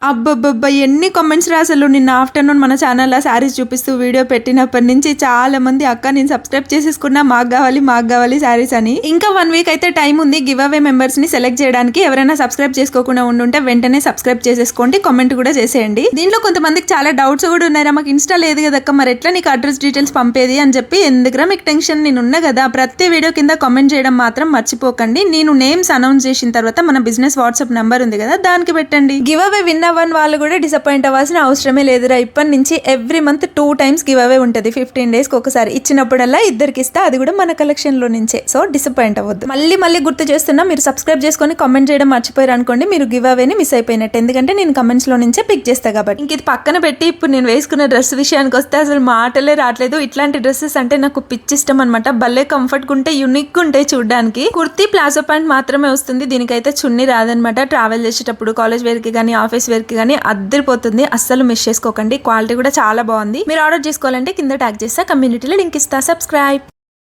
అబ్బబ్బబ్బా! ఎన్ని కామెంట్స్ రా అసలు. నిన్న ఆఫ్టర్‌నూన్ మన ఛానల్‌లో శారీస్ చూపిస్తూ వీడియో పెట్టినప్పటి నుంచి చాలా మంది అక్క నేను సబ్స్క్రైబ్ చేసేసుకున్నా మాకు గావాలి శారీస్ అని. ఇంకా 1 వీక్ అయితే టైం ఉంది గివ్ అవే మెంబర్స్‌ని సెలెక్ట్ చేయడానికి. ఎవరైనా సబ్స్క్రైబ్ చేసుకోకుండా ఉండుంటే వెంటనే సబ్స్క్రైబ్ చేసేసుకోండి. కామెంట్ కూడా చేసేయండి. దీంట్లో కొంతమందికి చాలా డౌట్స్ కూడా ఉన్నాయిరా, మాకు ఇన్‌స్టా లేదు కదక్క, మరి ఎట్లా నీకు అడ్రస్ డీటెయిల్స్ పంపేది అని చెప్పి. ఎందుకురా మీకు టెన్షన్, నేను ఉన్నా కదా. ప్రతి వీడియో కింద కామెంట్ చేయడం మాత్రం మర్చిపోకండి. నేను నేమ్స్ అనౌన్స్ చేసిన తర్వాత మన బిజినెస్ వాట్సాప్ నంబర్ ఉంది కదా, దానికి పెట్టండి. గివ్ అవే విన్ అవ్వని వాళ్ళు కూడా డిసప్పాయింట్ అవ్వాల్సిన అవసరమే లేదురా. ఇప్పటి నుంచి every month 2 times give away ఉంటుంది. 15 days ఒకసారి ఇచ్చినప్పుడల్లా ఇద్దరికి ఇస్తా, అది కూడా మన కలెక్షన్ లో నుంచే. సో డిసప్పాయింట్ అవ్వద్దు. మళ్ళీ గుర్తు చేస్తున్నా, మీరు సబ్స్క్రైబ్ చేసుకొని కామెంట్ చేయడం మర్చిపోయారు అనుకోండి, మీరు గివ్ అవేని మిస్ అయిపోయినట్టు. ఎందుకంటే నేను కమెంట్స్ లో నుంచే పిక్ చేస్తా కాబట్టి. ఇంక ఇది పక్కన పెట్టి ఇప్పుడు నేను వేసుకున్న డ్రెస్ విషయానికి వస్తే అసలు మాటలే రావట్లేదు. ఇట్లాంటి డ్రెస్సెస్ అంటే నాకు పిచ్చి ఇష్టం అనమాట. భలే కంఫర్ట్ గా ఉంటాయి, యూనిక్ గా ఉంటాయి చూడడానికి. కుర్తీ ప్లాజో ప్యాంట్ మాత్రమే వస్తుంది, దీనికైతే చున్నీ రాదనమాట. ట్రావెల్ చేసేటప్పుడు కాలేజ్ వేర్ కి కానీ ఆఫీస్ వేర్ కి కానీ అద్దరిపోతుంది. అస్సలు మిస్ చేసుకోకండి, క్వాలిటీ కూడా చాలా బాగుంది. మీరు ఆర్డర్ చేసుకోవాలంటే కింద ట్యాగ్ చేస్తా, కమ్యూనిటీలో లింక్ ఇస్తా. సబ్స్క్రైబ్.